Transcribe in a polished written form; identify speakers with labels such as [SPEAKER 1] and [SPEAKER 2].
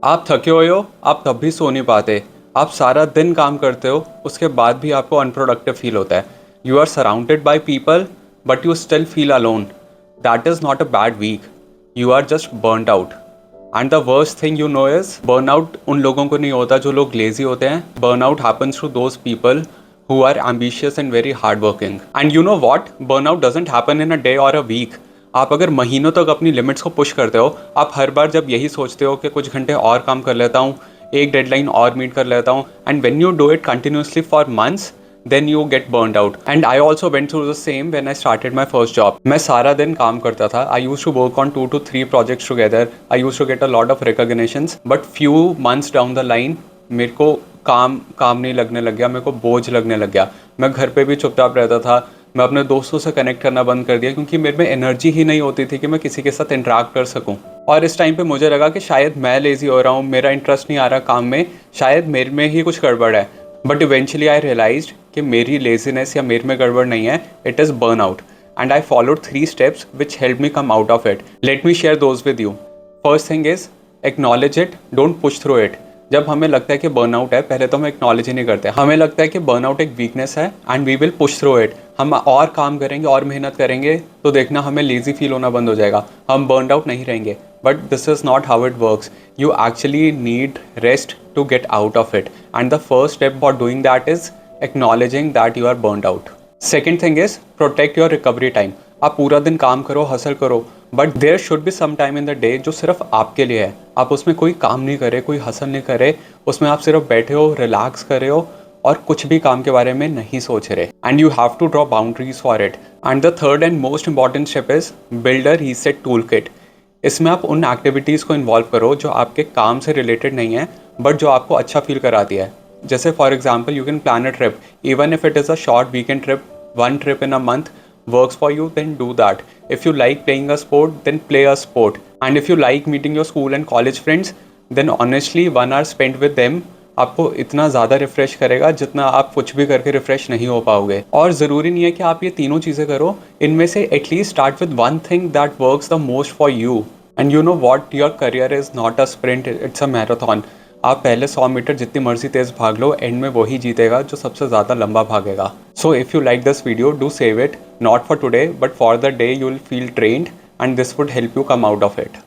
[SPEAKER 1] आप थके हुए हो, आप तब भी सो नहीं पाते। आप सारा दिन काम करते हो, उसके बाद भी आपको अनप्रोडक्टिव फील होता है। You are surrounded by people but you still feel alone. That is not a bad week, you are just burned out. And the worst thing you know is burnout उन लोगों को नहीं होता जो लोग lazy होते हैं। Burnout happens to those people who are ambitious and very hardworking. And you know what? Burnout doesn't happen in a day or a week. आप अगर महीनों तक अपनी लिमिट्स को पुश करते हो, आप हर बार जब यही सोचते हो कि कुछ घंटे और काम कर लेता हूँ, एक डेडलाइन और मीट कर लेता हूँ, and when you do it continuously for months, then you get burned out. And I also went through the same when I started my first job. मैं सारा दिन काम करता था. I used to work on 2 to 3 projects together. I used to get a lot of recognitions. But few months down the line, मेरे को काम काम नहीं लगने लग गया, मेरे को बोझ लगने लग गया. मैं घर पे भी चुपचाप रहता था. मैं अपने दोस्तों से कनेक्ट करना बंद कर दिया क्योंकि मेरे में एनर्जी ही नहीं होती थी कि मैं किसी के साथ इंटरेक्ट कर सकूं. और इस टाइम पे मुझे लगा कि शायद मैं लेज़ी हो रहा हूँ, मेरा इंटरेस्ट नहीं आ रहा काम में, शायद मेरे में ही कुछ गड़बड़ है. बट इवेंचुअली आई रियलाइज्ड कि मेरी लेजीनेस या मेरे में गड़बड़ नहीं है, it is burn out. And I followed 3 steps which help me come out of it. Let me share those with you. First thing is acknowledge it, don't push through it. जब हमें लगता है कि बर्नआउट है, पहले तो हम acknowledge ही नहीं करते. हमें लगता है कि बर्नआउट एक वीकनेस है and we will push through it. हम और काम करेंगे और मेहनत करेंगे तो देखना हमें लेजी फील होना बंद हो जाएगा, हम बर्न आउट नहीं रहेंगे. But this is not how it works. You actually need rest to get out of it. And the first step for doing that is acknowledging that you are burned out. Second thing is protect your recovery time. आप पूरा दिन काम करो, hustle करो, but there should be some time in the day जो सिर्फ आपके लिए है. आप उसमें कोई काम नहीं करे, कोई हसल नहीं करे, उसमें आप सिर्फ बैठे हो, रिलैक्स कर रहे हो और कुछ भी काम के बारे में नहीं सोच रहे. And you have to draw boundaries for it. And the third and most important step is build a reset tool kit. इसमें आप उन एक्टिविटीज़ को इन्वॉल्व करो जो आपके काम से रिलेटेड नहीं है बट जो आपको अच्छा फील कराती है. जैसे for example you can plan a trip, even if it is a short weekend trip, 1 trip in a month works for you, then do that. If you like playing a sport, then play a sport. And if you like meeting your school and college friends, then honestly 1 hour spent with them आपको इतना ज़्यादा refresh करेगा जितना आप कुछ भी करके refresh नहीं हो पाओगे. और ज़रूरी नहीं है कि आप ये तीनों चीज़ें करो, इनमें से at least start with one thing that works the most for you. And you know what, your career is not a sprint, it's a marathon. आप पहले 100 मीटर जितनी मर्जी तेज़ भाग लो, एंड में वही जीतेगा जो सबसे ज़्यादा लंबा भागेगा. So if you like this video, do save it, not for today but for the day you will feel drained, and this would help you come out of it.